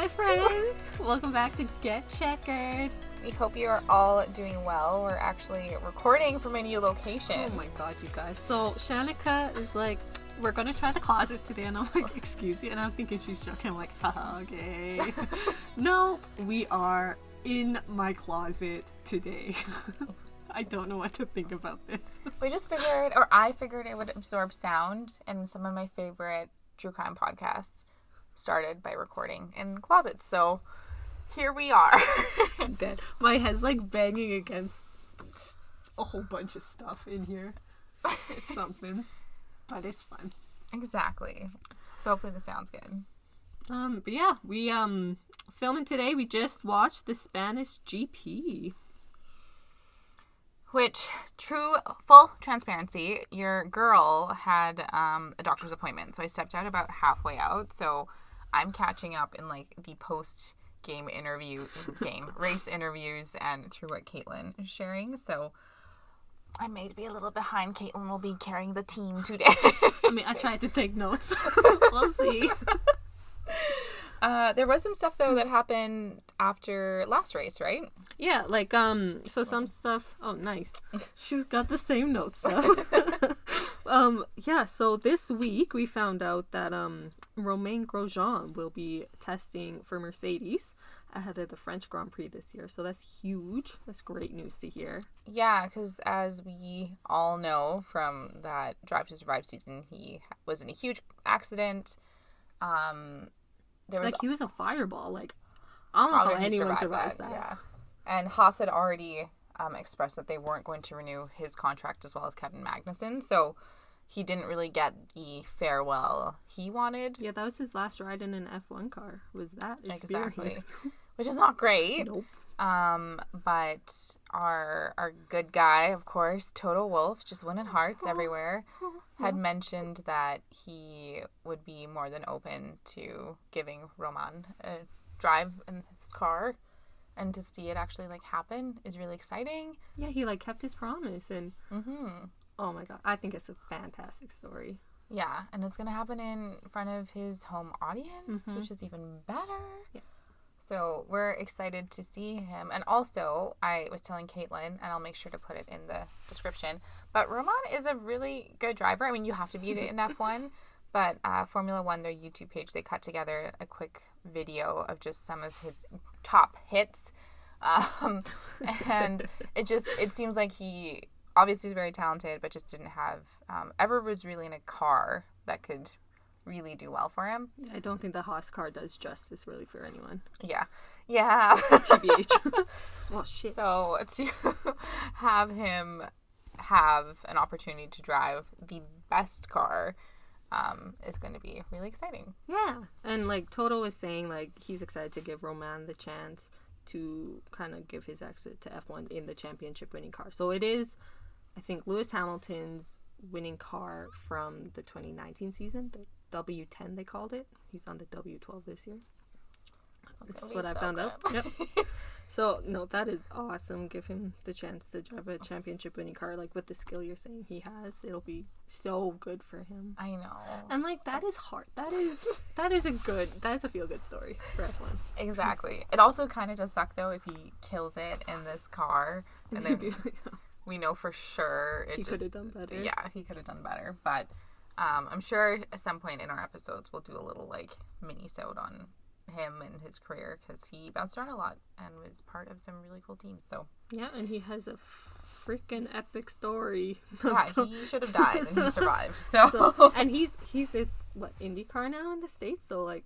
Hi friends! Welcome back to Get Checkered. We hope you are all doing well. We're actually recording from a new location. Oh my god, you guys. So Shanika is like, we're gonna try the closet today, and I'm like, excuse you? And I'm thinking she's joking. I'm like, haha, okay. No, we are in my closet today. I don't know what to think about this. We just figured, or I figured it would absorb sound, and some of my favorite true crime podcasts started by recording in closets. So here we are. I'm dead. My head's like banging against a whole bunch of stuff in here. It's something, but it's fun. Exactly. So hopefully the sound's good. But yeah, we filming today. We just watched the Spanish GP. Which, full transparency, your girl had a doctor's appointment. So I stepped out about halfway out. So I'm catching up in like the post-game race interviews and through what Caitlin is sharing. So I may be a little behind. Caitlin will be carrying the team today. I mean, I tried to take notes. We'll see. There was some stuff though that happened after last race, right? Yeah, like so some stuff. Oh, nice. She's got the same notes stuff. Yeah. So this week we found out that Romain Grosjean will be testing for Mercedes ahead of the French Grand Prix this year. So that's huge. That's great news to hear. Yeah, because as we all know from that Drive to Survive season, he was in a huge accident. He was a fireball. Like, I don't know how anyone survives that. Yeah. And Haas had already expressed that they weren't going to renew his contract as well as Kevin Magnussen. So he didn't really get the farewell he wanted. Yeah, that was his last ride in an F1 car. Was that experience? Exactly. Which is not great. Nope. But our good guy, of course, Toto Wolff, just winning hearts everywhere, had mentioned that he would be more than open to giving Roman a drive in his car, and to see it actually like happen is really exciting. Yeah, he like kept his promise, and oh my god, I think it's a fantastic story. Yeah, and it's gonna happen in front of his home audience, which is even better. Yeah. So we're excited to see him. And also, I was telling Caitlin, and I'll make sure to put it in the description, but Roman is a really good driver. I mean, you have to be in F1, but Formula One, their YouTube page, they cut together a quick video of just some of his top hits. And it seems like he obviously is very talented, but just didn't have, ever was really in a car that could really do well for him. I don't think the Haas car does justice really for anyone. Yeah. TBH. Well, shit. So to have him have an opportunity to drive the best car is going to be really exciting. Yeah. And like Toto was saying, like he's excited to give Roman the chance to kind of give his exit to F1 in the championship winning car. So it is, I think, Lewis Hamilton's winning car from the 2019 season, the W10 they called it. He's on the W12 this year. That's what I found out. Yep. So no, that is awesome. Give him the chance to drive a championship winning car, like with the skill you're saying he has. It'll be so good for him. I know. And like that is hard. That's a feel good story for F1. Exactly. It also kind of does suck though if he kills it in this car, and then we know for sure he could have done better. Yeah, he could have done better. But I'm sure at some point in our episodes we'll do a little like mini-sode on him and his career, because he bounced around a lot and was part of some really cool teams. So yeah, and he has a freaking epic story. Yeah, he should have died and he survived. So and he's at IndyCar now in the States, so like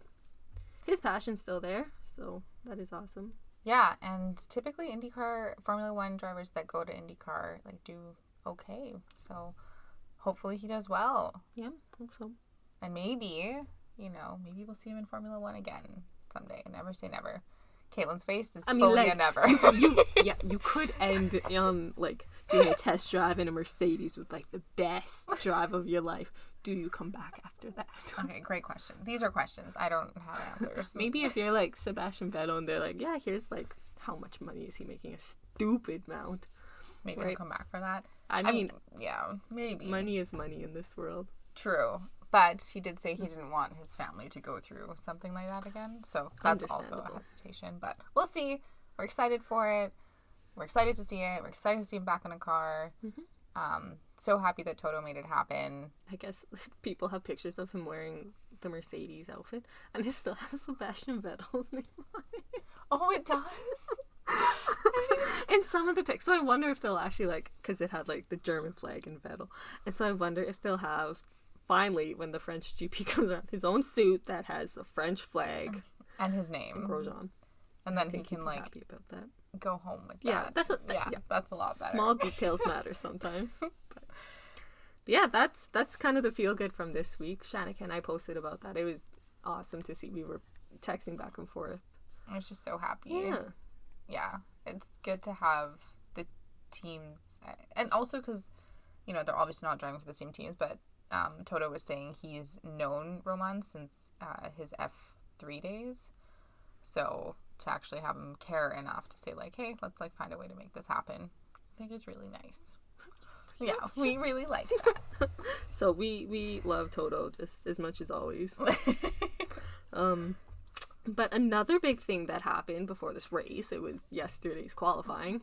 his passion's still there. So that is awesome. Yeah, and typically IndyCar Formula One drivers that go to IndyCar like do okay. So hopefully he does well. Yeah, hope so. And maybe we'll see him in Formula One again someday. Never say never. Caitlin's face is fully a never. You could end on like doing a test drive in a Mercedes with like the best drive of your life. Do you come back after that? Okay, great question. These are questions. I don't have answers. Maybe if you're like Sebastian Vettel and they're like, yeah, here's like how much money is he making? A stupid amount. Maybe he'll come back for that. I mean, yeah, maybe. Money is money in this world. True. But he did say he didn't want his family to go through something like that again. So that's also a hesitation. But we'll see. We're excited for it. We're excited to see it. We're excited to see him back in a car. So happy that Toto made it happen. I guess people have pictures of him wearing the Mercedes outfit, and it still has Sebastian Vettel's name on it. Oh, it does? In some of the pics. So I wonder if they'll actually, like, because it had, like, the German flag and Vettel. And so I wonder if they'll have, finally, when the French GP comes around, his own suit that has the French flag. And his name. And Grosjean. And then he can, like, happy about that. Go home with that. Yeah, that's a lot better. Small details matter sometimes. But yeah, that's kind of the feel good from this week. Shanika and I posted about that. It was awesome to see. We were texting back and forth. I was just so happy. Yeah, it's good to have the teams, and also because, you know, they're obviously not driving for the same teams, but Toto was saying he's known Roman since his F3 days, so to actually have him care enough to say, like, hey, let's, like, find a way to make this happen, I think is really nice. Yeah, we really like that. So we love Toto just as much as always. But another big thing that happened before this race, it was yesterday's qualifying.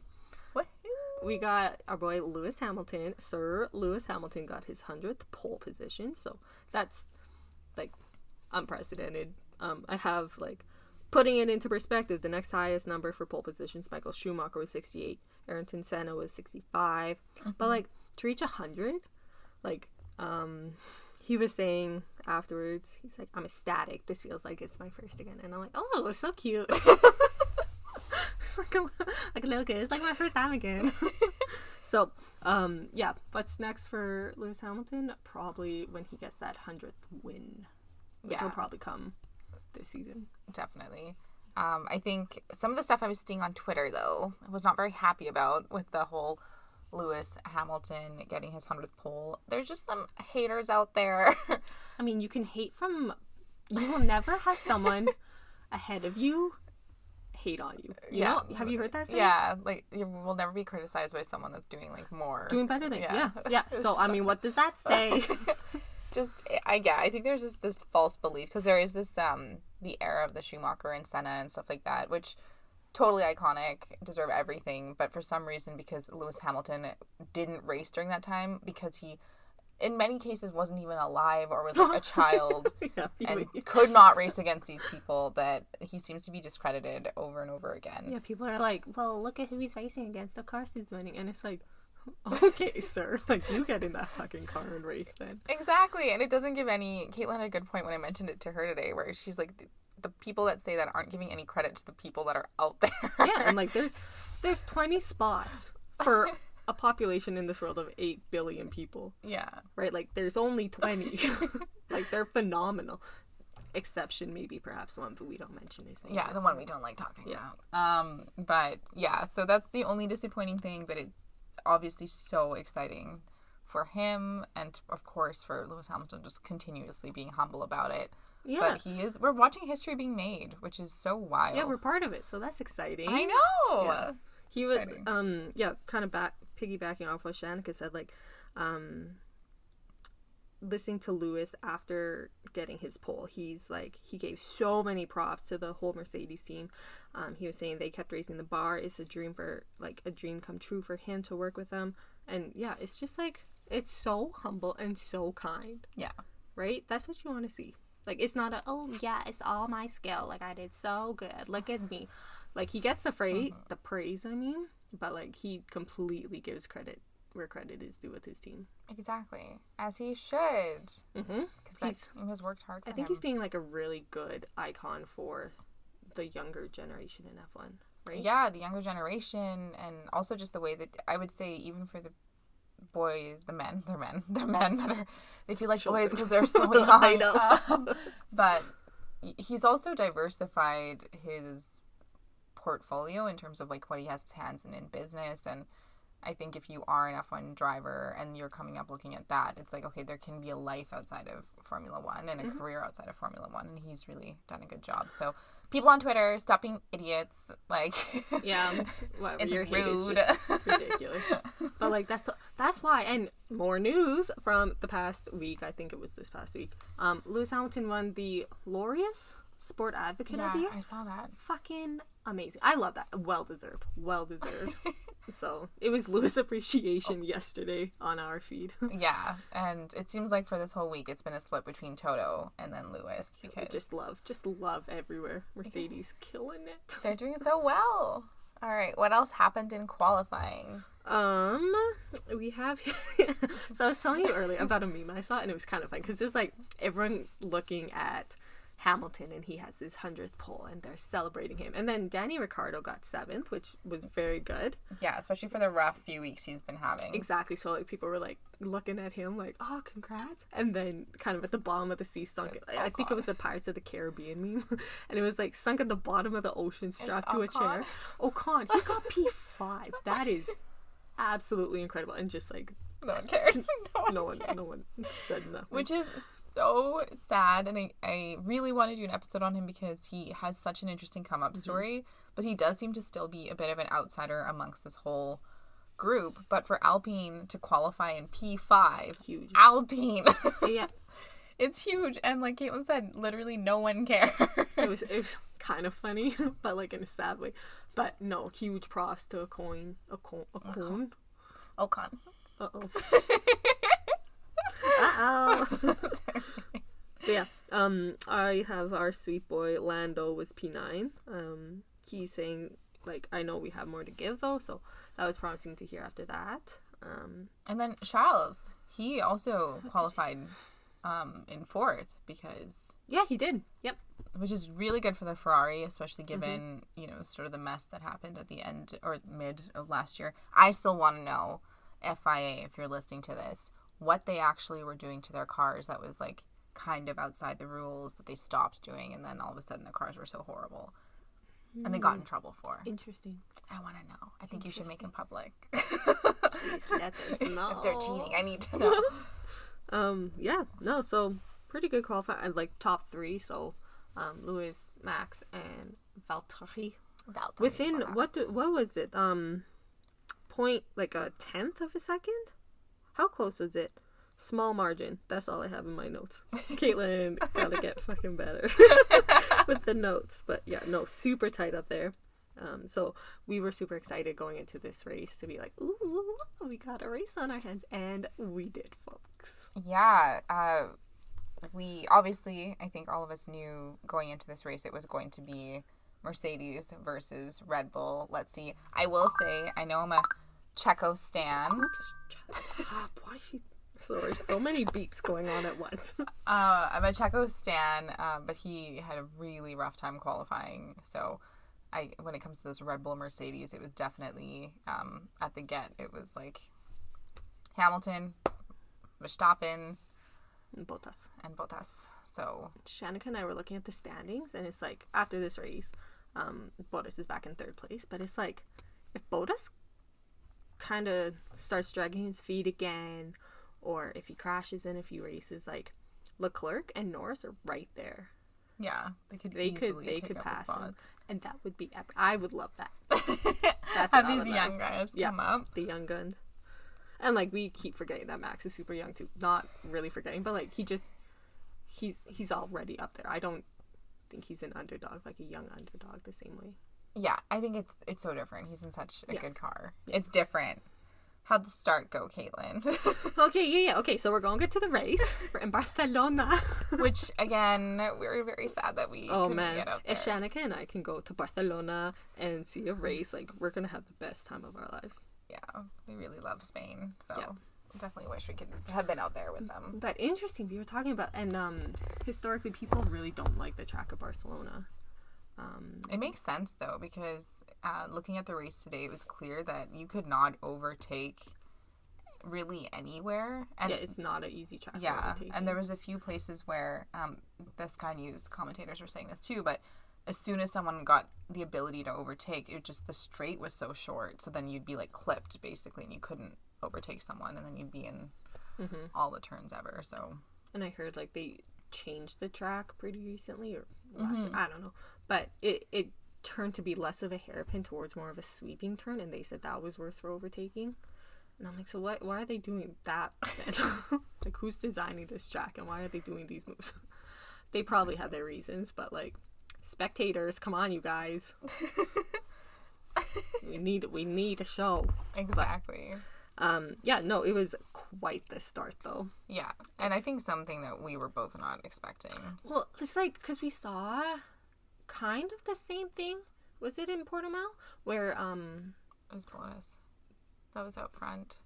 What? We got our boy Lewis Hamilton. Sir Lewis Hamilton got his 100th pole position. So that's, like, unprecedented. I have, like, putting it into perspective, the next highest number for pole positions, Michael Schumacher was 68. Ayrton Senna was 65. But, like, to reach 100, like, he was saying afterwards, he's like, I'm ecstatic. This feels like it's my first again. And I'm like, oh, it's so cute. like a little kid. It's like my first time again. So, yeah. What's next for Lewis Hamilton? Probably when he gets that 100th win, which will probably come this season. Definitely. I think some of the stuff I was seeing on Twitter, though, I was not very happy about with the whole Lewis Hamilton getting his 100th pole. There's just some haters out there. I mean, you can hate from... You will never have someone ahead of you hate on you. You know? Have you heard that saying? Yeah. Like, you will never be criticized by someone that's doing, like, more. Doing better than you. Yeah. So, I mean, what does that say? I think there's just this false belief, because there is this, the era of the Schumacher and Senna and stuff like that, which... totally iconic, deserve everything, but for some reason, because Lewis Hamilton didn't race during that time, because he, in many cases, wasn't even alive or was, like, a child, and could not race against these people, that he seems to be discredited over and over again. Yeah, people are like, well, look at who he's racing against. Of course he's winning. And it's like, okay, sir. Like, you get in that fucking car and race then. Exactly, and it doesn't give any... Caitlin had a good point when I mentioned it to her today, where she's like... The people that say that aren't giving any credit to the people that are out there. Yeah, and, like, there's 20 spots for a population in this world of 8 billion people. Yeah. Right? Like, there's only 20. Like, they're phenomenal. Exception, maybe, perhaps one, but we don't mention his name. Yeah, the one we don't like talking about. But, yeah, so that's the only disappointing thing, but it's obviously so exciting for him, and, of course, for Lewis Hamilton just continuously being humble about it. Yeah. But we're watching history being made, which is so wild. Yeah, we're part of it, so that's exciting. I know! Yeah. He was, kind of piggybacking off what Shanika said, like, listening to Lewis after getting his pole, he's like, he gave so many props to the whole Mercedes team. He was saying they kept raising the bar. It's a dream come true for him to work with them. And, yeah, it's just, like, it's so humble and so kind. Yeah. Right? That's what you want to see. Like, it's not it's all my skill. Like, I did so good. Look at me. Like, he gets the praise, but, like, he completely gives credit where credit is due with his team. Exactly. As he should. Mm-hmm. Because that team has worked hard for him. I think he's being, like, a really good icon for the younger generation in F1, right? Yeah, the younger generation, and also just the way that, I would say, even for the boys, they're men that are, they feel like boys because they're so young. I know. But he's also diversified his portfolio in terms of, like, what he has his hands in business, and I think if you are an F1 driver and you're coming up looking at that, it's like, okay, there can be a life outside of Formula One and a career outside of Formula One, and he's really done a good job. So people on Twitter, stop being idiots. Like, yeah, it's your hate is rude. just ridiculous. But like that's why. And more news from the past week. I think it was this past week. Lewis Hamilton won the Laureus Sport Advocate of the Year. I saw that. Fucking amazing. I love that. Well deserved. So it was Lewis Appreciation yesterday on our feed. Yeah, and it seems like for this whole week it's been a split between Toto and then Lewis, because just love everywhere. Mercedes killing it. They're doing so well. All right, what else happened in qualifying? We have so I was telling you earlier about a meme I saw, and it was kind of fun because it's like everyone looking at Hamilton and he has his 100th pole and they're celebrating him, and then Danny Ricciardo got 7th, which was very good. Yeah, especially for the rough few weeks he's been having. Exactly. So like people were like looking at him like, oh, congrats, and then kind of at the bottom of the sea sunk. I think it was the Pirates of the Caribbean meme and it was like sunk at the bottom of the ocean strapped to a chair. Ocon, he got P5. That is absolutely incredible. And just like no one cared. No one said nothing. Which is so sad, and I really want to do an episode on him because he has such an interesting come-up story, but he does seem to still be a bit of an outsider amongst this whole group. But for Alpine to qualify in P5, huge. Alpine, yeah, it's huge, and like Caitlin said, literally no one cared. It was kind of funny, but like in a sad way. But no, huge props to Ocon. Uh-oh. Yeah. I have our sweet boy Lando was P9. He's saying like, I know we have more to give though, so that was promising to hear after that. And then Charles, he also qualified in 4th because yeah, he did. Yep. Which is really good for the Ferrari, especially given, you know, sort of the mess that happened at the end or mid of last year. I still want to know, FIA, if you're listening to this, what they actually were doing to their cars that was like kind of outside the rules that they stopped doing, and then all of a sudden the cars were so horrible and they got in trouble for. Interesting. I want to know. I think you should make them public. Please let us know. If they're cheating, I need to know. Yeah, no, so pretty good qualifying, like top 3. So Lewis, Max, and Valtteri. Within what was it? Point like a 10th of a second. How close was it? Small margin. That's all I have in my notes. Caitlin gotta get fucking better with the notes. But yeah, no, super tight up there. So we were super excited going into this race to be like, ooh, we got a race on our hands. And we did, folks. Yeah. We obviously, I think all of us knew going into this race it was going to be Mercedes versus Red Bull. Let's see. I will say, I know I'm a Checo stan. Oops, why is she... Sorry, so many beeps going on at once. I'm a Checo stan, but he had a really rough time qualifying. So when it comes to this Red Bull Mercedes, it was definitely, at the get, it was like Hamilton, Verstappen, and Bottas. So Shanika and I were looking at the standings, and it's like, after this race, Bottas is back in 3rd place. But it's like, if Bottas kind of starts dragging his feet again, or if he crashes in a few races, like Leclerc and Norris are right there. Yeah, they could pass him, and that would be epic. I would love that. That's have these young guys come up, the young guns, and like we keep forgetting that Max is super young too. Not really forgetting, but like he's already up there. I don't think he's an underdog, like a young underdog, the same way. Yeah, I think it's so different. He's in such a good car. Yeah. It's different. How'd the start go, Caitlin? Okay, okay, so we're going to get to the race. We're in Barcelona. Which, again, we're very sad that we couldn't get out there. If Shanika and I can go to Barcelona and see a race, like, we're going to have the best time of our lives. Yeah, we really love Spain, so definitely wish we could have been out there with them. But interesting, we were talking about, and historically, people really don't like the track of Barcelona. It makes sense though, because looking at the race today, it was clear that you could not overtake really anywhere. And it's not an easy track. Yeah, and there was a few places where the Sky News commentators were saying this too, but as soon as someone got the ability to overtake, it just, the straight was so short, so then you'd be like clipped basically, and you couldn't overtake someone, and then you'd be in all the turns ever. So, and I heard like they changed the track pretty recently, or last year, I don't know, but it turned to be less of a hairpin towards more of a sweeping turn, and they said that was worse for overtaking. And I'm like, so what? Why are they doing that then? Like, who's designing this track, and why are they doing these moves? They probably had their reasons, but like, spectators, come on, you guys. we need a show. Exactly. But, yeah, no, it was quite the start though. Yeah, and I think something that we were both not expecting. Well, it's like, because we saw kind of the same thing. Was it in Portimao where It was Bottas. That was out front.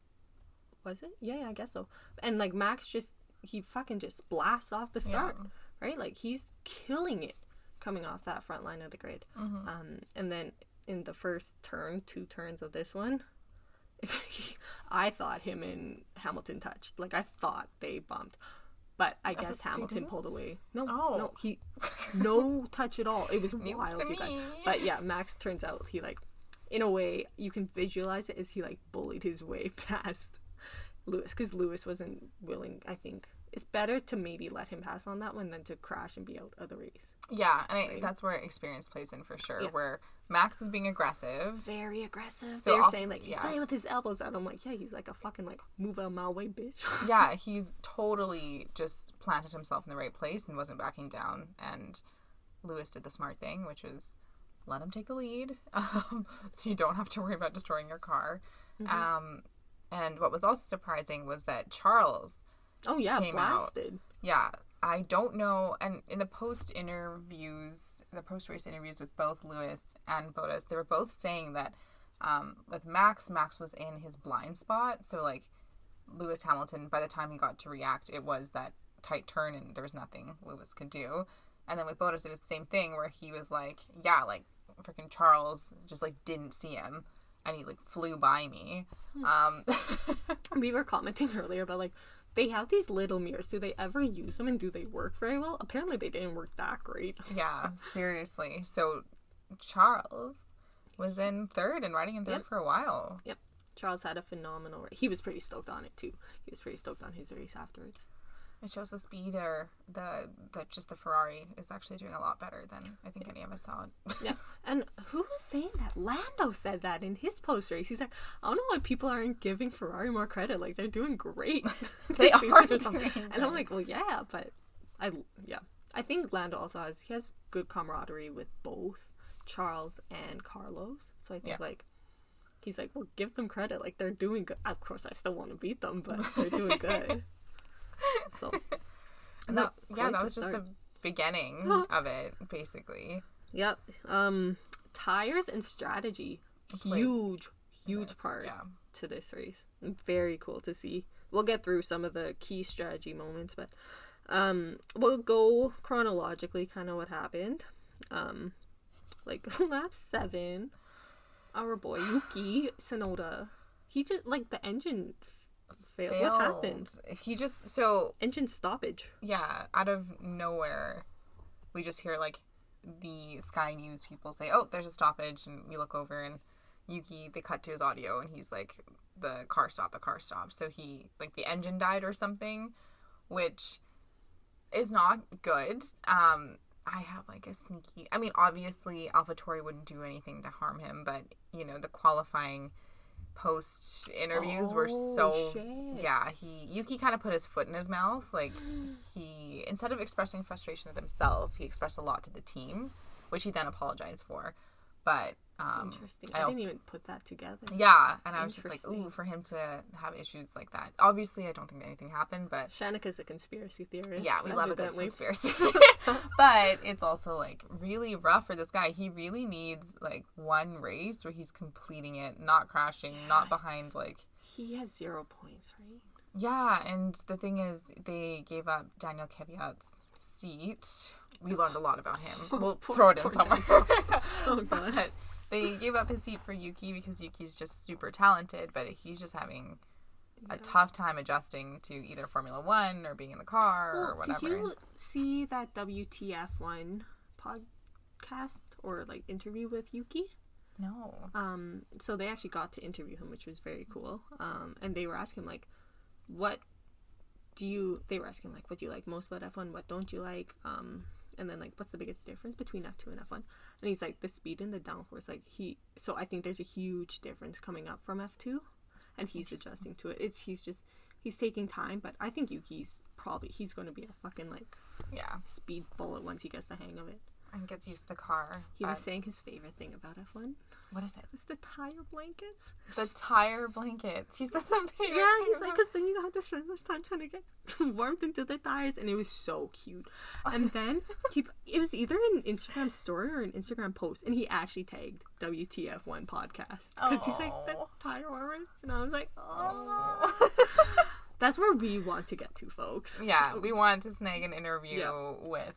Was it? Yeah, I guess so. And like Max he fucking just blasts off the start, right? Like he's killing it coming off that front line of the grid. And then in the first two turns of this one, I thought him and Hamilton touched. Like I thought they bumped. But I guess Hamilton pulled away. No, he no touch at all. It was wild, you guys. But yeah, Max turns out he like, in a way, you can visualize it as he like bullied his way past Lewis, because Lewis wasn't willing. I think it's better to maybe let him pass on that one than to crash and be out of the race. Yeah, and that's where experience plays in for sure. Yeah. Where Max is being aggressive, very aggressive. So they're saying like he's playing with his elbows out. I'm like, yeah, he's like a fucking like move out of my way, bitch. Yeah, he's totally just planted himself in the right place and wasn't backing down. And Lewis did the smart thing, which is let him take the lead, so you don't have to worry about destroying your car. And what was also surprising was that Charles came blasted out. Yeah, I don't know. And in the post-race interviews with both Lewis and Bottas, they were both saying that with Max was in his blind spot. So like Lewis Hamilton, by the time he got to react, it was that tight turn and there was nothing Lewis could do. And then with Bottas, it was the same thing where he was like, yeah, like freaking Charles just like didn't see him and he like flew by me. We were commenting earlier about like, they have these little mirrors. Do they ever use them and do they work very well? Apparently they didn't work that great. Yeah, seriously. So Charles was in third and riding in third for a while. Yep. Charles had a phenomenal race. He was pretty stoked on it too. He was pretty stoked on his race afterwards. It shows the speed or the Ferrari is actually doing a lot better than I think any of us thought. Yeah. And who was saying that? Lando said that in his post race. He's like, I don't know why people aren't giving Ferrari more credit. Like they're doing great. They are doing great. And I'm like, well, yeah, but I think Lando also has good camaraderie with both Charles and Carlos. So I think like he's like, well, give them credit. Like they're doing good. Of course, I still want to beat them, but they're doing good. So that was just the beginning of it, basically. Yep. Tires and strategy, huge part to this race. Very cool to see. We'll get through some of the key strategy moments, but we'll go chronologically, kind of what happened. Like lap 7, our boy Yuki Tsunoda, he just like the engine failed. What happened? He just engine stoppage. Yeah, out of nowhere, we just hear like the Sky News people say, "Oh, there's a stoppage," and we look over and Yuki. They cut to his audio and he's like, "The car stopped. So he like the engine died or something, which is not good. I have like a sneaky. I mean, obviously, AlphaTauri wouldn't do anything to harm him, but you know the qualifying post interviews were so Yuki kind of put his foot in his mouth. Like he, instead of expressing frustration at himself, he expressed a lot to the team, which he then apologized for. But interesting. I didn't even put that together. Yeah, and I was just like, ooh, for him to have issues like that. Obviously, I don't think anything happened, but Shanika's a conspiracy theorist. Yeah, we love a good conspiracy. But it's also like really rough for this guy. He really needs like one race where he's completing it, not crashing, not behind like. He has 0 points, right? Yeah, and the thing is, they gave up Daniel Kvyat's seat. We learned a lot about him. We'll throw it in somewhere. Oh god. But they gave up his seat for Yuki because Yuki's just super talented, but he's just having a tough time adjusting to either Formula One or being in the car or whatever. Did you see that WTF1 podcast or like interview with Yuki? No. So they actually got to interview him, which was very cool. And they were asking like, what do you like most about F1? What don't you like? and then like, what's the biggest difference between F2 and F1? And he's like, the speed and the downforce. Like so I think there's a huge difference coming up from F2, and he's adjusting to it. He's taking time, but I think Yuki's he's going to be a fucking like speed bullet once he gets the hang of it. And gets used to the car. He was saying his favorite thing about F1. What is it? It's the tire blankets. The tire blankets. He said something. Yeah, he's like, because then you don't have to spend much time trying to get warmth into the tires, and it was so cute. And then it was either an Instagram story or an Instagram post, and he actually tagged WTF1 podcast because he's like the tire warmer, and I was like, oh. That's where we want to get to, folks. Yeah, we want to snag an interview with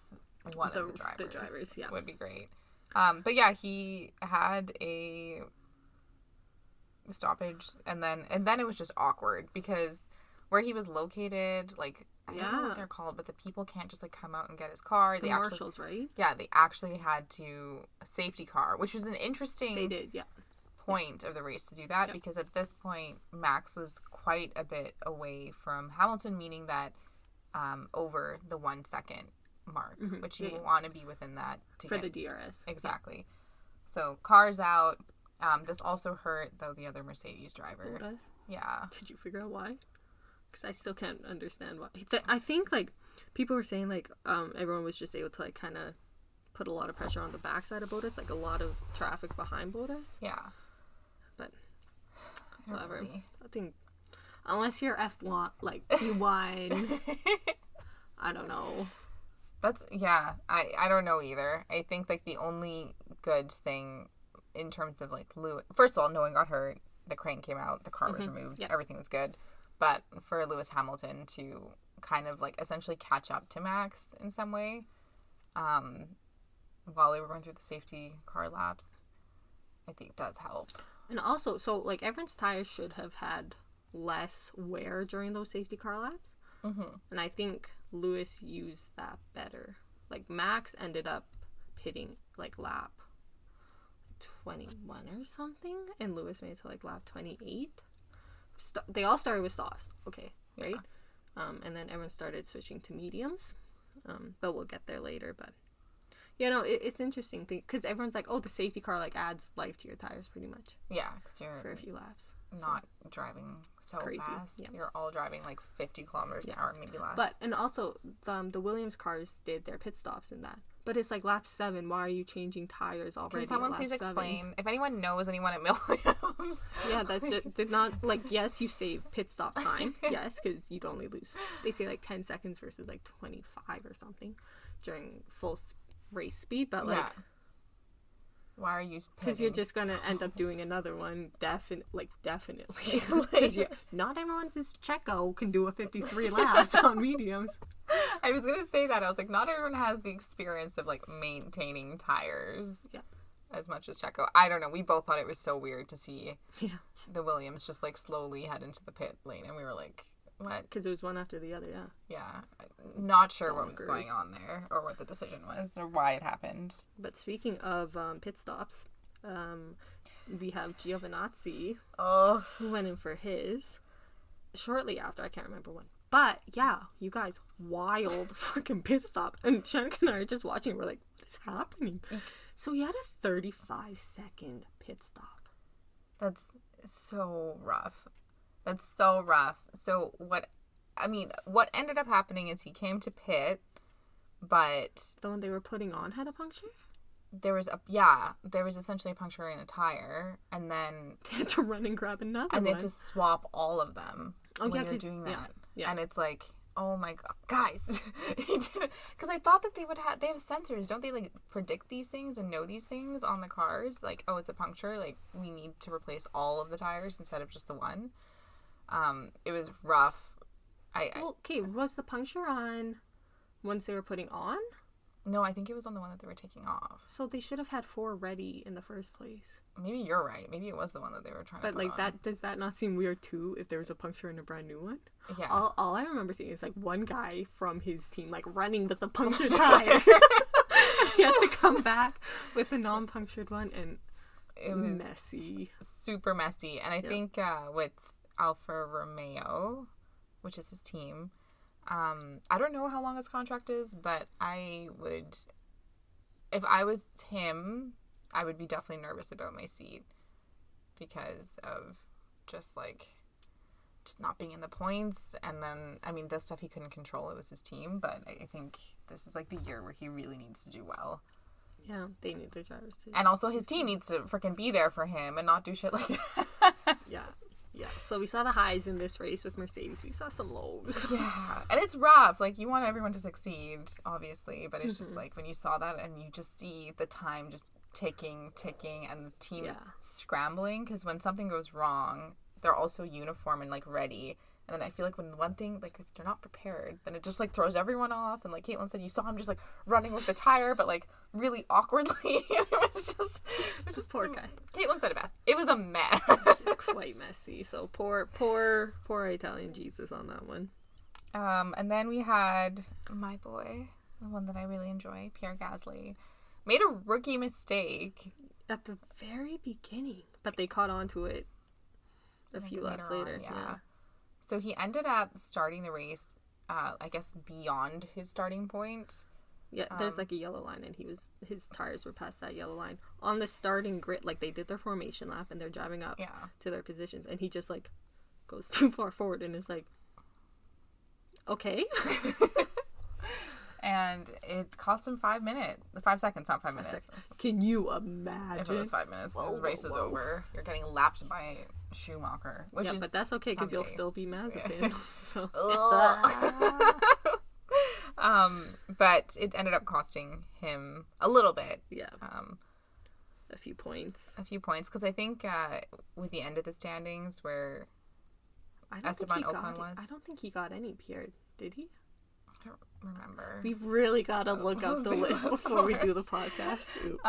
one of the drivers. The drivers, yeah. Would be great. But yeah, he had a stoppage, and then it was just awkward because where he was located, like, I don't know what they're called, but the people can't just like come out and get his car. The marshals, right? Yeah, they actually had to safety car, which was an interesting. They did, yeah. Point of the race to do that because at this point Max was quite a bit away from Hamilton, meaning that over the 1 second mark, which you want to be within that for the DRS. Exactly. So cars out. This also hurt though the other Mercedes driver. Bottas? Yeah. Did you figure out why? Because I still can't understand why. I think like people were saying like everyone was just able to like kind of put a lot of pressure on the backside of Bottas, like a lot of traffic behind Bottas. Yeah. But whatever. Really. I think unless you're F1, like P1, I don't know. I don't know either. I think like the only good thing in terms of like Lewis, first of all, no one got hurt. The crane came out, the car was removed, everything was good. But for Lewis Hamilton to kind of like essentially catch up to Max in some way, while they were going through the safety car laps, I think does help. And also, so like everyone's tires should have had less wear during those safety car laps. And I think Lewis used that better. Like Max ended up pitting like lap 21 or something, and Lewis made it to like lap 28. They all started with softs, okay, right? And then everyone started switching to mediums. But we'll get there later. But yeah, no, it's interesting because everyone's like, oh, the safety car like adds life to your tires pretty much. Yeah, because you're for a few laps. Not driving so crazy. Fast. Yeah. You're all driving like 50 kilometers an hour, maybe less. But, and also, the Williams cars did their pit stops in that. But it's like lap 7. Why are you changing tires already? Can someone please explain? If anyone knows anyone at Williams. Yeah, that did not, like, yes, you save pit stop time. Yes, because you'd only lose. They say like 10 seconds versus like 25 or something during full race speed. But like, why are you? Because you're just gonna end up doing another one. Definitely. Because not everyone's as Checo can do a 53 laps on mediums. I was gonna say that. I was like, not everyone has the experience of like maintaining tires. Yeah. As much as Checo. I don't know. We both thought it was so weird to see the Williams just like slowly head into the pit lane, and we were like, what? Because it was one after the other. Yeah. Not sure what was going on there, or what the decision was, or why it happened. But speaking of pit stops, we have Giovinazzi, who went in for his shortly after. I can't remember when. But yeah, you guys, wild fucking pit stop. And Shannon and I are just watching. We're like, what is happening? So he had a 35-second pit stop. That's so rough. So what ended up happening is he came to pit, but the one they were putting on had a puncture? There was essentially a puncture in a tire, and then they had to run and grab another one. And they had to swap all of them when you're doing that. Yeah. And it's like, oh my god, guys. Because I thought that they have sensors. Don't they like predict these things and know these things on the cars? Like, oh, it's a puncture. Like, we need to replace all of the tires instead of just the one. It was rough. Was the puncture on ones they were putting on? No, I think it was on the one that they were taking off. So they should have had 4 ready in the first place. Maybe you're right. Maybe it was the one that they were trying to put on. But like that, does that not seem weird too if there was a puncture in a brand new one? Yeah. All I remember seeing is like one guy from his team like running with a punctured tire. He has to come back with a non-punctured one, and it was messy. Super messy. And I think with Alfa Romeo, which is his team, I don't know how long his contract is, but if I was him, I would be definitely nervous about my seat because of just not being in the points. And then, I mean, this stuff he couldn't control. It was his team, but I think this is like the year where he really needs to do well. Yeah, they need their drivers to. And also his team needs to freaking be there for him and not do shit like that. Yeah. Yeah, so we saw the highs in this race with Mercedes. We saw some lows. Yeah, and it's rough. Like, you want everyone to succeed, obviously, but it's just like when you saw that and you just see the time just ticking, and the team scrambling, because when something goes wrong, they're also uniform and, like, ready. And then I feel like when one thing, like, if they're not prepared, then it just, like, throws everyone off. And like Caitlin said, you saw him just, like, running with the tire, but, like, really awkwardly. It was just poor guy. Caitlin said it best. It was a mess. Quite messy. So poor Italian Jesus on that one. And then we had my boy, the one that I really enjoy, Pierre Gasly, made a rookie mistake at the very beginning, but they caught on to it a few laps later. Yeah. So he ended up starting the race, I guess, beyond his starting point. Yeah, there's like a yellow line, and his tires were past that yellow line on the starting grid. Like, they did their formation lap, and they're driving up to their positions, and he just like goes too far forward, and is like, okay. And it cost him 5 minutes. 5 seconds, not 5 minutes. Can you imagine? If it was 5 minutes, his race is over. You're getting lapped by Schumacher. But that's okay, because you'll still be Mazepin. Yeah. So. But it ended up costing him a little bit. Yeah. A few points. Because I think with the end of the standings where Esteban Ocon was. I don't think he got any, Pierre. Did he? I don't remember. We've really got to look up the list before we do the podcast. Oops.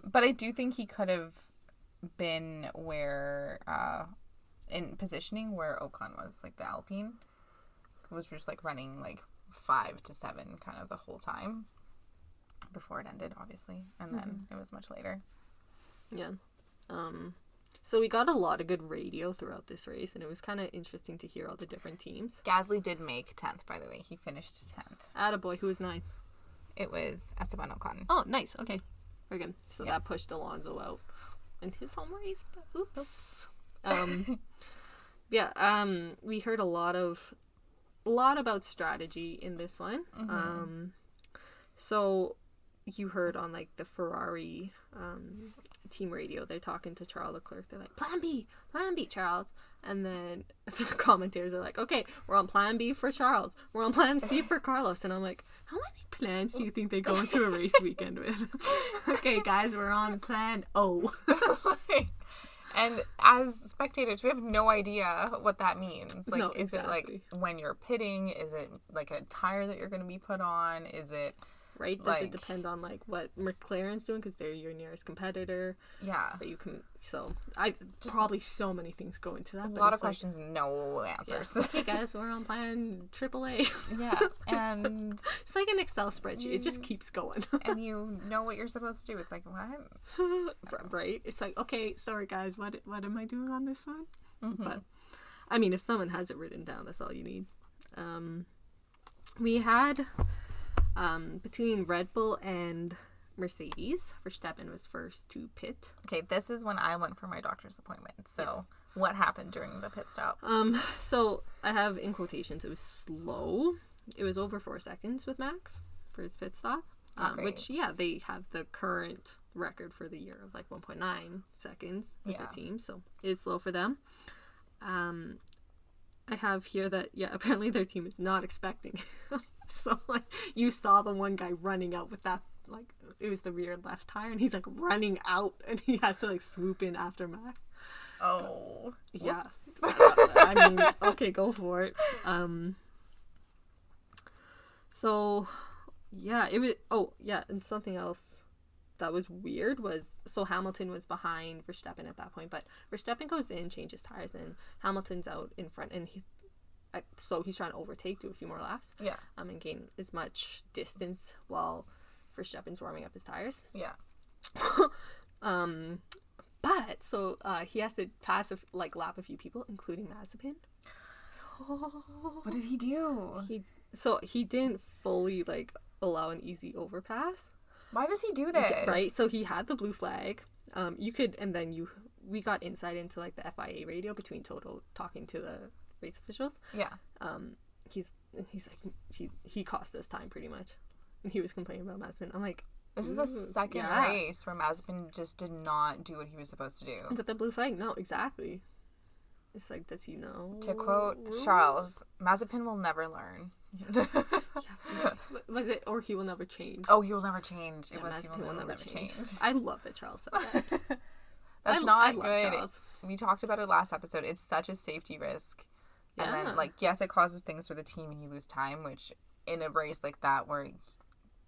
But I do think he could have been where, in positioning where Ocon was, like the Alpine. Was just like running like 5 to 7 kind of the whole time before it ended, obviously. And then it was much later. Yeah. So we got a lot of good radio throughout this race, and it was kind of interesting to hear all the different teams. Gasly did make 10th, by the way. He finished 10th. Attaboy, who was 9th? It was Esteban Ocon. Oh, nice. Okay. Very good. So that pushed Alonso out in his home race. But oops. We heard a lot about strategy in this one. So you heard on like the Ferrari team radio, they're talking to Charles Leclerc. They're like, plan B, Charles. And then the commentators are like, okay, we're on plan B for Charles, we're on plan C for Carlos. And I'm like, how many plans do you think they go into a race weekend with? Okay, guys, we're on plan O. And as spectators, we have no idea what that means. Like, no, is it like when you're pitting? Is it like a tire that you're going to be put on? Is it right? Does it depend on like what McLaren's doing, because they're your nearest competitor? Yeah. But you can. So I probably so many things go into that. A lot of questions, no answers. Yeah. Hey guys, we're on plan AAA. Yeah, and it's like an Excel spreadsheet. It just keeps going. And you know what you're supposed to do. It's like, what? Right? It's like, okay, sorry guys, what am I doing on this one? But I mean, if someone has it written down, that's all you need. We had between Red Bull and Mercedes, Verstappen was first to pit. Okay, this is when I went for my doctor's appointment. So what happened during the pit stop? So I have in quotations, it was slow. It was over 4 seconds with Max for his pit stop. Which, they have the current record for the year of like 1.9 seconds as a team. So it's slow for them. I have here that, apparently their team is not expecting. So, like, you saw the one guy running out with that, like, it was the rear left tire, and he's, like, running out, and he has to, like, swoop in after Max. Oh. Yeah. I mean, okay, go for it. So, it was, and something else that was weird was, so Hamilton was behind Verstappen at that point, but Verstappen goes in, changes tires, and Hamilton's out in front, and so he's trying to overtake, do a few more laps. Yeah. And gain as much distance while Verstappen's warming up his tires. Yeah. But so he has to lap a few people, including Mazepin. What did he do? So he didn't fully like allow an easy overpass. Why does he do this? Right? So he had the blue flag. We got insight into like the FIA radio between Toto talking to the race officials. Yeah. He's like he cost us time pretty much. And he was complaining about Mazepin. I'm like, this is the second race where Mazepin just did not do what he was supposed to do. But the blue flag, no, exactly. It's like, does he know? To quote Charles, Mazepin will never learn. Was it, or he will never change? Oh, he will never change. Yeah, It was Mazepin he will never change. I love that Charles said that. That's I not love good. Charles. We talked about it last episode. It's such a safety risk. Yeah. And then, like, yes, it causes things for the team and you lose time, which in a race like that where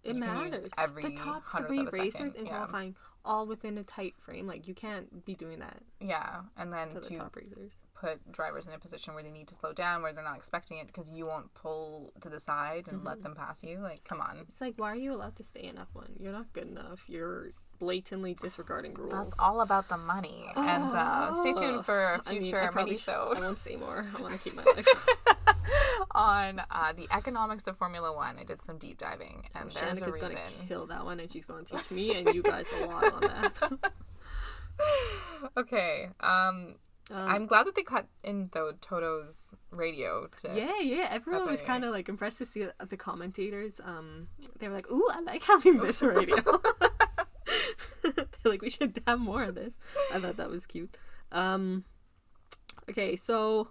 it matters. Use every the top 100th three of a racers second. in qualifying all within a tight frame. Like, you can't be doing that. Yeah, and then to the top racers. Put drivers in a position where they need to slow down, where they're not expecting it because you won't pull to the side and let them pass you. Like, come on. It's like, why are you allowed to stay in F1? You're not good enough. You're blatantly disregarding rules. That's all about the money. And stay tuned for a future mini-sode. I won't say more. I want to keep my legs on the economics of Formula One. I did some deep diving, and there's a reason. Shannika's going to kill that one, and she's going to teach me and you guys a lot on that. Okay. I'm glad that they cut in Toto's radio. Yeah. Everyone was kind of like impressed to see the commentators. They were like, "Ooh, I like having this radio." They're like, "We should have more of this." I thought that was cute. Okay, so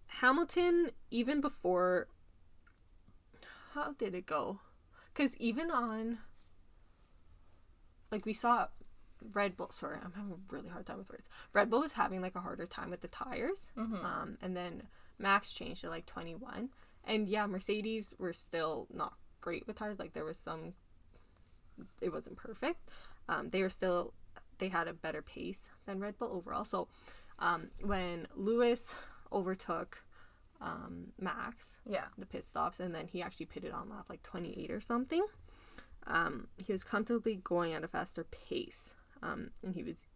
Hamilton, even before, how did it go? Because even on, like, we saw Red Bull, sorry, I'm having a really hard time with words. Red Bull was having like a harder time with the tires. And then Max changed to like 21. And yeah, Mercedes were still not great with tires. Like, there was some, it wasn't perfect. They had a better pace than Red Bull overall. So when Lewis overtook Max, the pit stops, and then he actually pitted on lap like 28 or something, he was comfortably going at a faster pace. And he was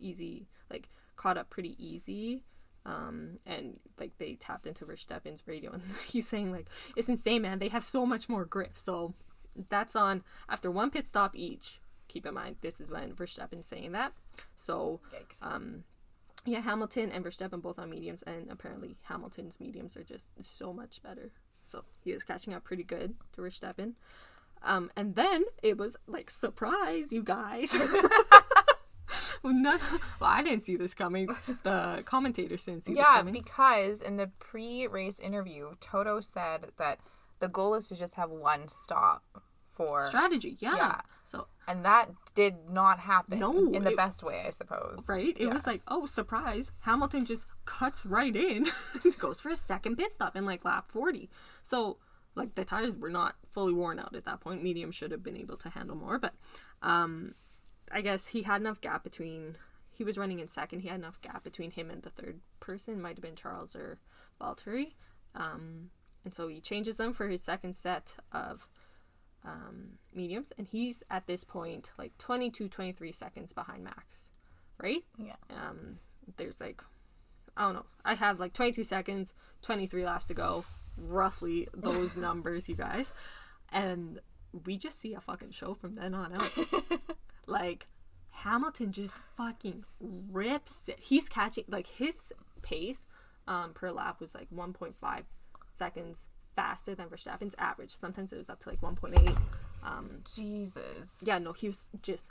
caught up pretty easy. And like they tapped into Verstappen's radio, and he's saying like, it's insane, man. They have so much more grip. So that's on after one pit stop each. Keep in mind, this is when Verstappen's saying that. So, Hamilton and Verstappen both on mediums, and apparently Hamilton's mediums are just so much better. So he was catching up pretty good to Verstappen. And then it was like, surprise, you guys. Well, I didn't see this coming. The commentators didn't see this coming. Yeah, because in the pre-race interview, Toto said that the goal is to just have one stop for strategy. Yeah. And that did not happen in the best way, I suppose. Right? It was like, oh, surprise. Hamilton just cuts right in, goes for a second pit stop in like lap 40. So, like, the tires were not fully worn out at that point. Medium should have been able to handle more, but I guess he had enough gap between, he was running in second, he had enough gap between him and the third person, might have been Charles or Valtteri, and so he changes them for his second set of mediums, and he's at this point like 23 seconds behind Max, right? Yeah. There's like, I don't know, I have like 22 seconds, 23 laps to go, roughly those numbers, you guys, and we just see a fucking show from then on out. Like, Hamilton just fucking rips it. He's catching, like, his pace per lap was like 1.5 seconds faster than Verstappen's average. Sometimes it was up to like 1.8. Jesus. Yeah, no, he was just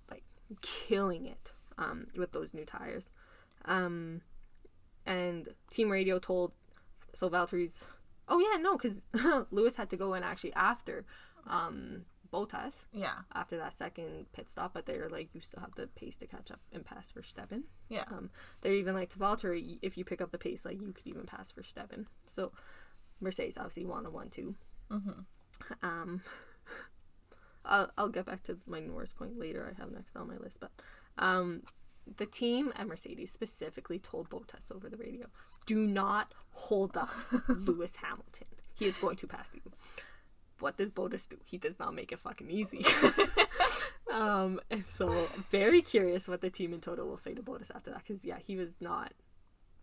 like killing it with those new tires. And team radio told, so Valtteri's, oh yeah, no, because Lewis had to go in actually after Bottas. Yeah. After that second pit stop, but they're like, you still have the pace to catch up and pass Verstappen. Yeah. They're even like, to Valtteri, if you pick up the pace, like, you could even pass Verstappen. So Mercedes obviously won a 1-2. I'll get back to my Norris point later. I have next on my list, but the team and Mercedes specifically told Bottas over the radio, do not hold up Lewis Hamilton. He is going to pass you. What does Bottas do? He does not make it fucking easy. And so very curious what the team in Toto will say to Bottas after that, because yeah, he was not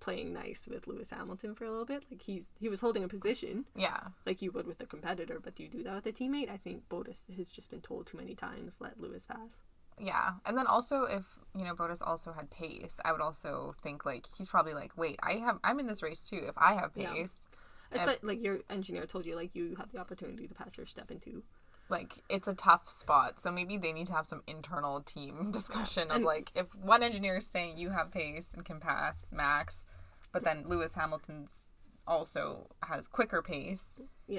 playing nice with Lewis Hamilton for a little bit. Like he was holding a position. Yeah. Like you would with a competitor, but do you do that with a teammate? I think Bottas has just been told too many times, let Lewis pass. Yeah. And then also if, Bottas also had pace, I would also think like he's probably like, wait, I'm in this race too. If I have pace. It's like your engineer told you, like, you have the opportunity to pass Verstappen too. Like, it's a tough spot, so maybe they need to have some internal team discussion of, like, if one engineer is saying you have pace and can pass Max, but then Lewis Hamilton's also has quicker pace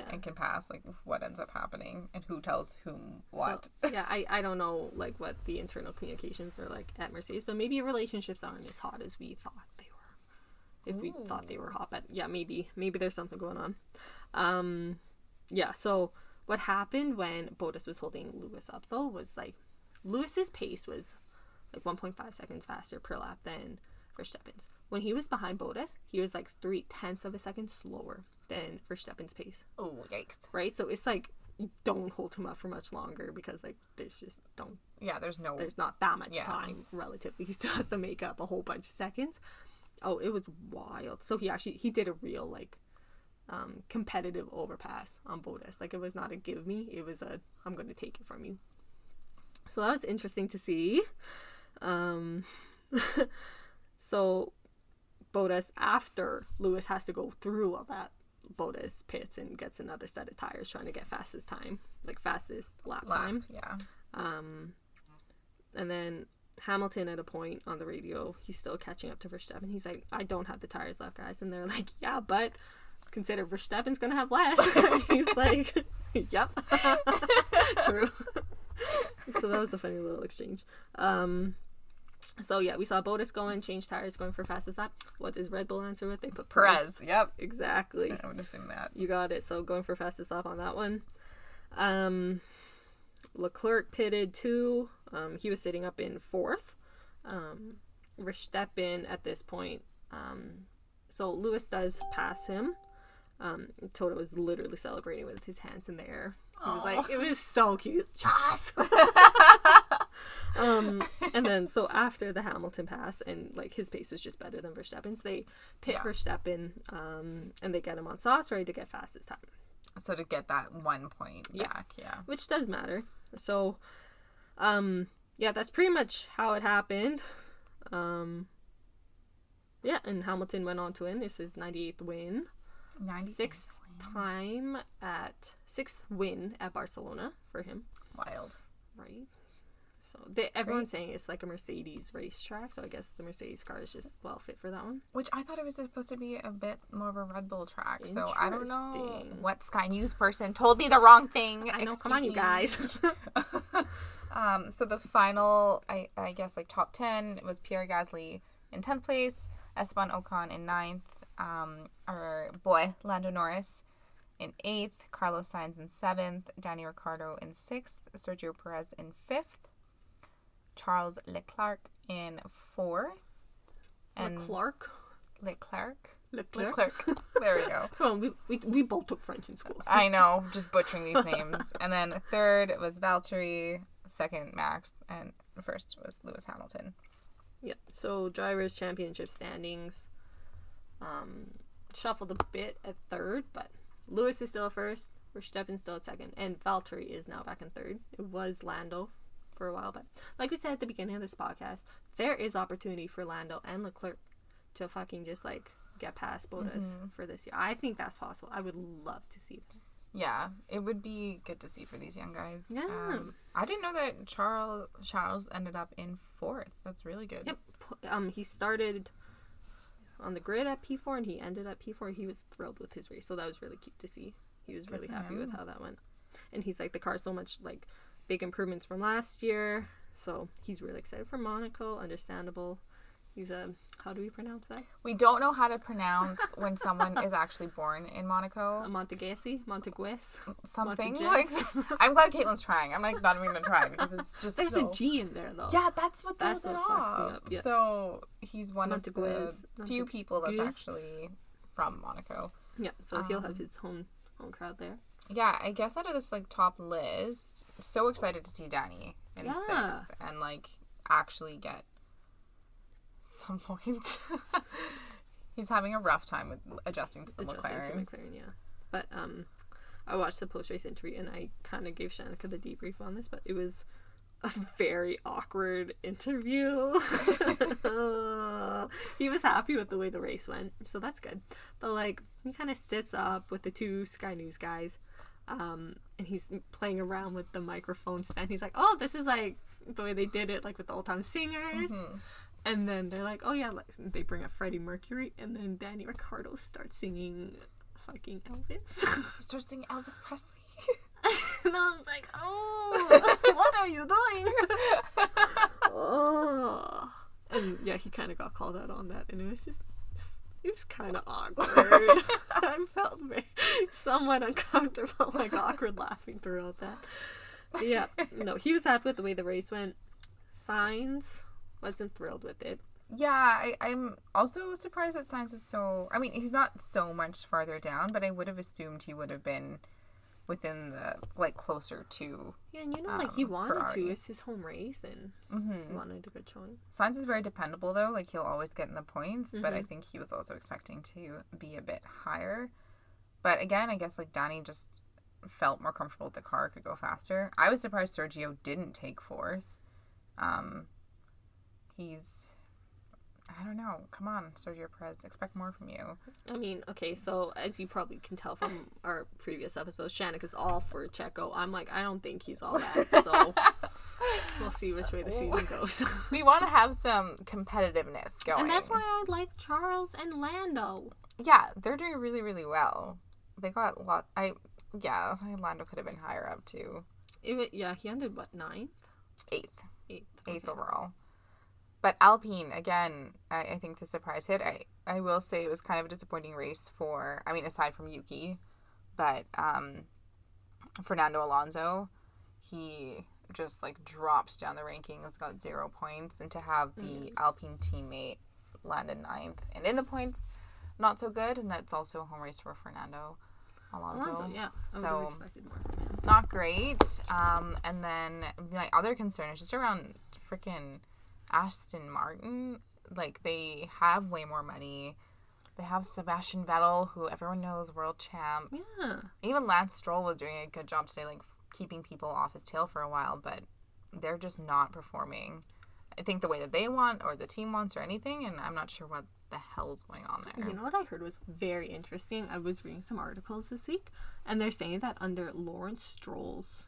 and can pass, like, what ends up happening and who tells whom what. So, yeah, I don't know, like, what the internal communications are like at Mercedes, but maybe relationships aren't as hot as we thought they were. If we thought they were hot, but yeah, maybe there's something going on. So what happened when Bottas was holding Lewis up, though, was, like, Lewis's pace was, like, 1.5 seconds faster per lap than Verstappen's. When he was behind Bottas, he was, like, 0.3 of a second slower than Verstappen's pace. Oh, yikes. Right? So it's, like, don't hold him up for much longer because, like, there's not that much time, relatively. He still has to make up a whole bunch of seconds. Oh, it was wild. So he did a real, like, competitive overpass on Bottas. Like, it was not a give me, it was a I'm going to take it from you. So that was interesting to see. So Bottas, after Lewis has to go through all that, Bottas pits and gets another set of tires trying to get fastest lap time. Yeah. And then Hamilton, at a point on the radio, he's still catching up to Verstappen. He's like, I don't have the tires left, guys. And they're like, yeah, but consider Verstappen's gonna have less. He's like, yep. True. So that was a funny little exchange. So yeah, we saw Bottas change tires, going for fastest lap. What does Red Bull answer with? They put Perez. Yep. Exactly. I would assume that. You got it. So going for fastest lap on that one. Leclerc pitted too. He was sitting up in fourth. Verstappen at this point. So Lewis does pass him. Toto was literally celebrating with his hands in the air. He was like, it was so cute. Yes! And then, so after the Hamilton pass, and, like, his pace was just better than Verstappen's, they pit Verstappen, and they get him on sauce, ready to get fastest time. So to get that 1 point back, Which does matter. So, that's pretty much how it happened. And Hamilton went on to win. This is 98th win. Sixth win at Barcelona for him. Wild. Right. So everyone's saying it's like a Mercedes racetrack, so I guess the Mercedes car is just well fit for that one. Which I thought it was supposed to be a bit more of a Red Bull track, so I don't know what Sky News person told me the wrong thing. I know, come on, you guys. So the final, I guess, like, top 10 was Pierre Gasly in 10th place, Esteban Ocon in 9th, our boy Lando Norris in 8th, Carlos Sainz in 7th, Danny Ricciardo in 6th, Sergio Perez in 5th, Charles Leclerc in 4th, and Leclerc. There we go. Come on, we both took French in school. I know, just butchering these names. And then 3rd was Valtteri, 2nd Max, and 1st was Lewis Hamilton. Yep. So drivers' championship standings shuffled a bit at 3rd, but Lewis is still at 1st, Verstappen's still at 2nd, and Valtteri is now back in 3rd. It was Lando for a while, but like we said at the beginning of this podcast, there is opportunity for Lando and Leclerc to fucking just, like, get past Bottas for this year. I think that's possible. I would love to see that. Yeah, it would be good to see for these young guys. Yeah. I didn't know that Charles ended up in 4th. That's really good. Yep. He started on the grid at P4 and he ended at P4. He was thrilled with his race, so that was really cute to see. He was really happy with how that went. And he's like, the car's so much, like, big improvements from last year, so he's really excited for Monaco. Understandable. He's how do we pronounce that? We don't know how to pronounce when someone is actually born in Monaco. Montegues? Something. Like, I'm glad Caitlin's trying. I'm, like, not even going to try because it's just There's a G in there, though. Yeah, that's what throws it off. Me up. Yeah. So he's one of the few people that's actually from Monaco. Yeah, so he'll have his home crowd there. Yeah, I guess out of this, like, top list, so excited to see Danny in 6th and, like, actually get some points. He's having a rough time with adjusting to the McLaren. Yeah. But I watched the post-race interview, and I kind of gave Shanika the debrief on this, but it was a very awkward interview. He was happy with the way the race went, so that's good. But, like, he kind of sits up with the two Sky News guys, and he's playing around with the microphone stand. He's like, oh, this is, like, the way they did it, like, with the old-time singers. Mm-hmm. And then they're like, oh, yeah, like, they bring up Freddie Mercury, and then Danny Ricciardo starts singing fucking Elvis. Starts singing Elvis Presley. And I was like, oh, what are you doing? Oh. And yeah, he kind of got called out on that, and it was kind of awkward. I felt somewhat uncomfortable, like awkward laughing throughout that. But yeah, no, he was happy with the way the race went. Sainz wasn't thrilled with it. Yeah, I'm also surprised that Sainz is so... I mean, he's not so much farther down, but I would have assumed he would have been within the, like, closer to... Yeah, and like, he wanted Ferrari. To. It's his home race, and he wanted a good showing. Sainz is very dependable, though. Like, he'll always get in the points, but I think he was also expecting to be a bit higher. But again, I guess, like, Danny just felt more comfortable with the car, could go faster. I was surprised Sergio didn't take fourth. He's... I don't know. Come on, Sergio Perez. Expect more from you. I mean, okay, so as you probably can tell from our previous episodes, Shanika's all for Checo. I'm like, I don't think he's all that. So we'll see which way the season goes. We want to have some competitiveness going. And that's why I like Charles and Lando. Yeah, they're doing really, really well. They got a lot. I think Lando could have been higher up too. He ended, what, 9th? 8th. 8th okay. Overall. But Alpine, again, I think the surprise hit. I will say it was kind of a disappointing race for, I mean, aside from Yuki, but Fernando Alonso, he just, like, dropped down the rankings, got 0 points, and to have the Alpine teammate land in 9th. And in the points, not so good, and that's also a home race for Fernando Alonso. Yeah. I would have expected more from him. Not great. And then my other concern is just around freaking... Aston Martin. Like, they have way more money. They have Sebastian Vettel, who everyone knows, world champ. Yeah. Even Lance Stroll was doing a good job today, like, keeping people off his tail for a while, but they're just not performing, I think, the way that they want, or the team wants, or anything, and I'm not sure what the hell's going on there. You know what I heard was very interesting? I was reading some articles this week, and they're saying that under Lawrence Stroll's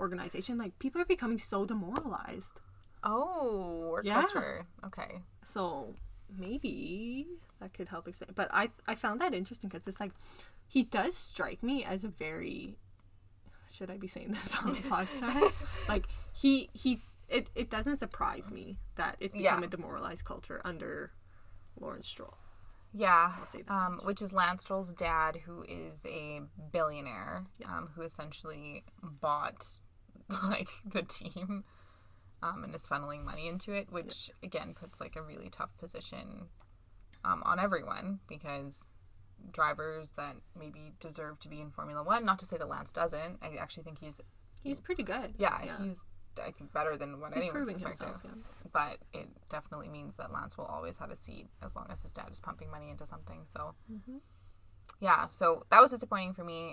organization, like, people are becoming so demoralized. Oh, work culture. Okay. So maybe that could help explain. But I found that interesting because it's like, he does strike me as a very... Should I be saying this on the podcast? Like, it doesn't surprise me that it's become a demoralized culture under Lawrence Stroll. Yeah. Which is Lance Stroll's dad, who is a billionaire, who essentially bought, like, the team. And is funneling money into it, which, again, puts, like, a really tough position on everyone, because drivers that maybe deserve to be in Formula 1, not to say that Lance doesn't, I actually think he's pretty good. Yeah, he's, I think, better than what anyone's expecting. Himself, But it definitely means that Lance will always have a seat as long as his dad is pumping money into something, so... Yeah, so that was disappointing for me.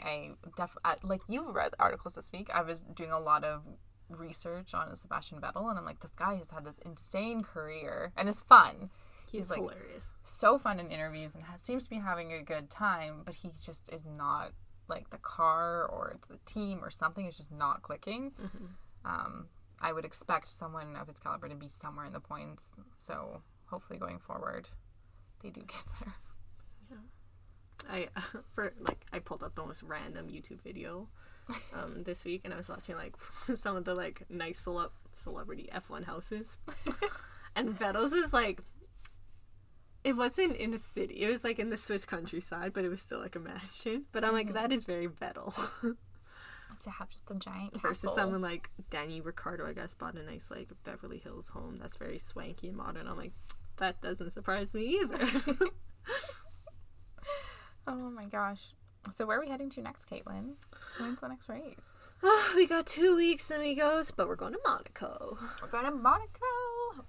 Like, you read articles this week, I was doing a lot of research on Sebastian Vettel, and I'm like, this guy has had this insane career and is fun. He's like, hilarious, so fun in interviews, and seems to be having a good time, but he just is not, like, the car or the team or something is just not clicking. I would expect someone of his caliber to be somewhere in the points, so hopefully going forward they do get there. I pulled up the most random YouTube video this week, and I was watching, like, some of the, like, nice celebrity F1 houses, and Vettel's was, like, it wasn't in a city, it was, like, in the Swiss countryside, but it was still, like, a mansion. But I'm like, that is very Vettel. To have just a giant castle. Versus someone like Danny Ricciardo, I guess, bought a nice, like, Beverly Hills home that's very swanky and modern. I'm like, that doesn't surprise me either. Oh my gosh. So where are we heading to next, Caitlin? When's the next race? We got 2 weeks, amigos, but we're going to Monaco. We're going to Monaco,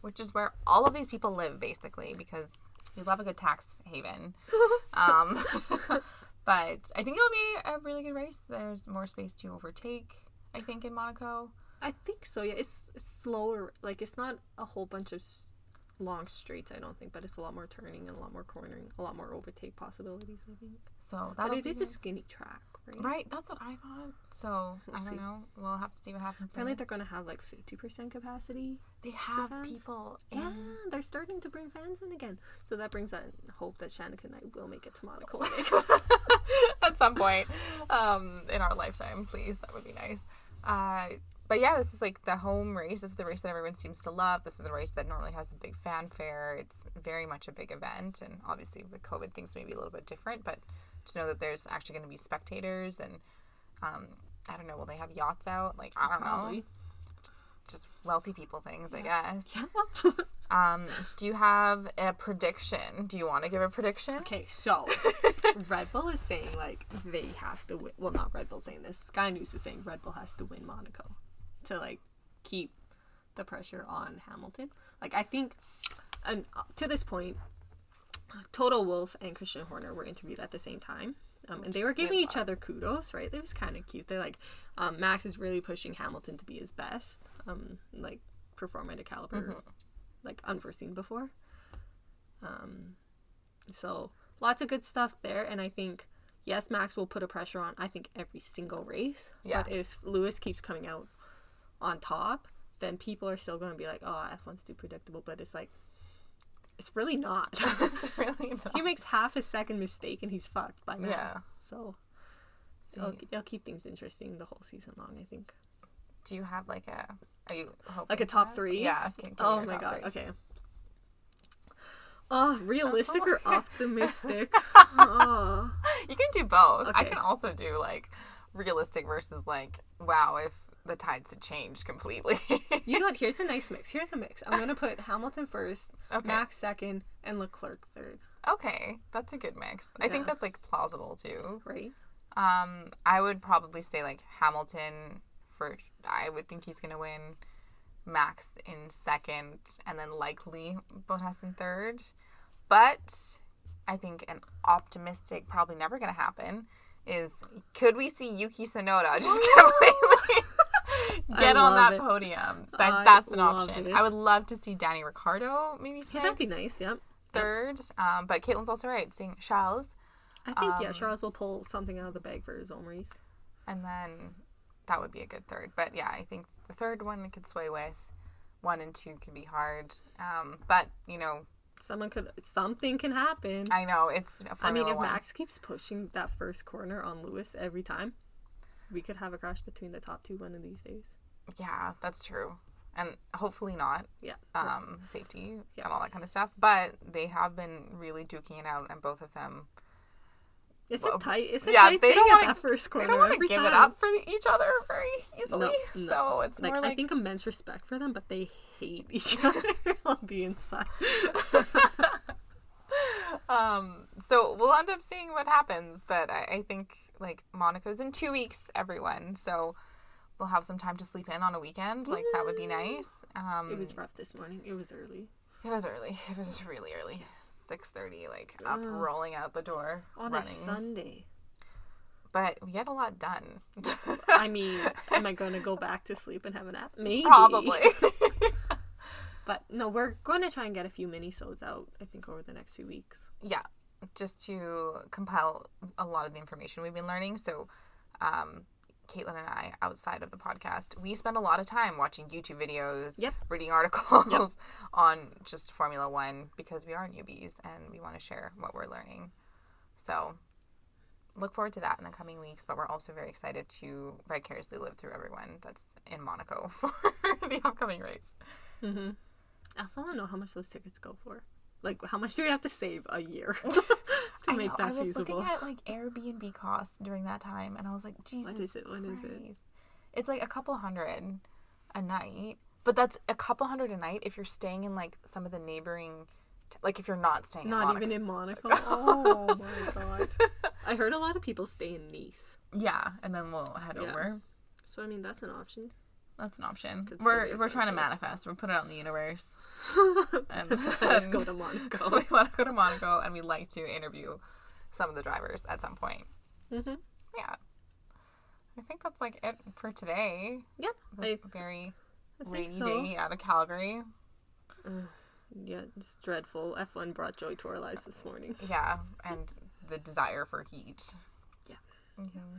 which is where all of these people live, basically, because We love a good tax haven. But I think it'll be a really good race. There's more space to overtake, I think, in Monaco. I think so, yeah. It's slower. Like, it's not a whole bunch of long straights, I don't think, but it's a lot more turning and a lot more cornering, a lot more overtake possibilities, I think. So but it is a skinny track, right? Right, that's what I thought. So, I don't know. We'll have to see what happens. Apparently, they're going to have, like, 50% capacity. They have people in. Yeah, they're starting to bring fans in again. So that brings that hope that Shannon and I will make it to Monaco. At some point in our lifetime, please. That would be nice. But yeah, this is like the home race. This is the race that everyone seems to love. This is the race that normally has a big fanfare. It's very much a big event. And obviously with COVID, things may be a little bit different. But to know that there's actually going to be spectators and, I don't know, will they have yachts out? Like, I don't know. Just wealthy people things, I guess. Do you have a prediction? Do you want to give a prediction? Okay, so Red Bull is saying, like, they have to win. Well, not Red Bull saying this. Sky News is saying Red Bull has to win Monaco to, like, keep the pressure on Hamilton. Like, I think, and to this point, Toto Wolff and Christian Horner were interviewed at the same time. And they were giving each other kudos, right? It was kind of cute. They're like, Max is really pushing Hamilton to be his best, like, perform at a caliber, like, unforeseen before. So, lots of good stuff there. And I think, yes, Max will put a pressure on, I think, every single race. Yeah. But if Lewis keeps coming out on top, then people are still going to be like, oh, F1's too predictable. But it's like, it's really not. It's really not. He makes half a second mistake and he's fucked by now. Yeah. So it'll keep things interesting the whole season long, I think. Do you have like are you hoping like a top three? Yeah. Oh my god. 3. Okay. Oh, realistic or optimistic? Oh. You can do both. Okay. I can also do like realistic versus like, wow, if the tides had changed completely. You know what? Here's a nice mix. Here's a mix. I'm going to put Hamilton first, Max second, and Leclerc third. Okay. That's a good mix. Yeah. I think that's like plausible too. Right. I would probably say like Hamilton first. I would think he's going to win. Max in second, and then likely Bottas in third. But I think an optimistic, probably never going to happen, is could we see Yuki Tsunoda just completely get on that podium? That's an option. I would love to see Danny Ricciardo maybe say. Yeah, that'd be nice, yep. Third. But Caitlin's also right, saying Charles. I think, Charles will pull something out of the bag for his own race. And then that would be a good third. But yeah, I think the third one could sway with. 1 and 2 can be hard. But, you know. Something can happen. I know. It's Formula if Max keeps pushing that first corner on Lewis every time, we could have a crash between the top two one of these days. Yeah, that's true. And hopefully not. Yeah. Safety and all that kind of stuff. But they have been really duking it out, and both of them. It's a tight thing at that first corner. They don't want to give it up for each other very easily. No. So it's more like... I think immense respect for them, but they hate each other on the inside. So we'll end up seeing what happens. But I think, like, Monaco's in 2 weeks, everyone. So we'll have some time to sleep in on a weekend. Like, that would be nice. It was rough this morning. It was early. It was really early. 6:30, like, up, rolling out the door, on running. A Sunday. But we get a lot done. I mean, am I going to go back to sleep and have a nap? Maybe. Probably. But no, we're going to try and get a few mini-sodes out, I think, over the next few weeks. Yeah, just to compile a lot of the information we've been learning. So, Caitlin and I, outside of the podcast, we spend a lot of time watching YouTube videos, reading articles on just Formula One because we are newbies and we want to share what we're learning. So look forward to that in the coming weeks, but we're also very excited to vicariously live through everyone that's in Monaco for the upcoming race. Mm-hmm. I also want to know how much those tickets go for. Like, how much do we have to save a year to make that feasible? I was looking at, like, Airbnb costs during that time, and I was like, Jesus What is it? It's, like, $200 a night. But that's $200 a night if you're staying in, like, some of the neighboring... like, if you're not staying in Monaco. Not even in Monaco? Oh, my God. I heard a lot of people stay in Nice. Yeah, and then we'll head over. So, I mean, that's an option. That's an option. Could still be We're trying to expensive. manifest. We're putting it out in the universe. Let's go to Monaco. We want to go to Monaco, and we'd like to interview some of the drivers at some point. Mm-hmm. Yeah. I think that's like it for today. Yeah. It's a very I rainy think so. day out of Calgary. Yeah, it's dreadful. F1 brought joy to our lives this morning. Yeah, and the desire for heat. Yeah. Mm-hmm.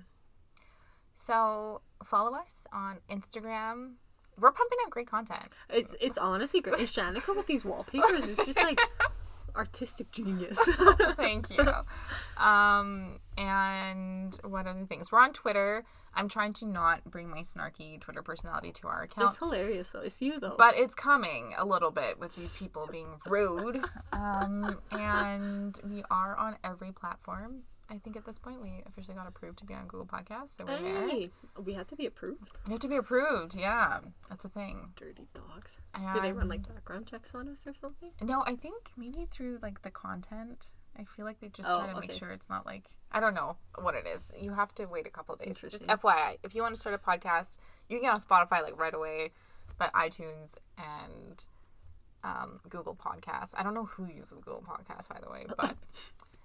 So follow us on Instagram. We're pumping out great content. It's honestly great. And Shanika with these wallpapers is just like artistic genius. Thank you. And what other things? We're on Twitter. I'm trying to not bring my snarky Twitter personality to our account. It's hilarious though. It's you though. But it's coming a little bit with these people being rude. And we are on every platform. I think at this point we officially got approved to be on Google Podcasts, so we're there. Hey, we had to be approved. You have to be approved, yeah. That's a thing. Dirty dogs. And Do they run like background checks on us or something? No, I think maybe through like the content. I feel like they just Oh, try to make okay. sure it's not like, I don't know what it is. You have to wait a couple of days. Just Interesting. FYI, if you want to start a podcast, you can get on Spotify like right away, but iTunes and Google Podcasts. I don't know who uses Google Podcasts, by the way, but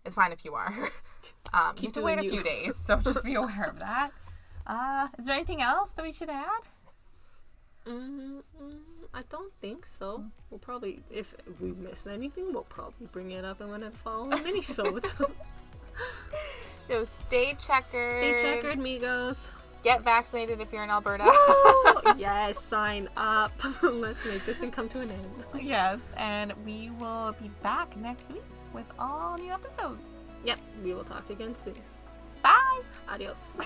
it's fine if you are. You have to wait a few days, so just be aware of that. Is there anything else that we should add? I don't think so. We'll probably, if we missed anything, we'll probably bring it up in one of the following minisodes. So stay checkered. Stay checkered, amigos. Get vaccinated if you're in Alberta. Woo! Yes, sign up. Let's make this thing come to an end. Yes, and we will be back next week with all new episodes. Yep, we will talk again soon. Bye. Adios.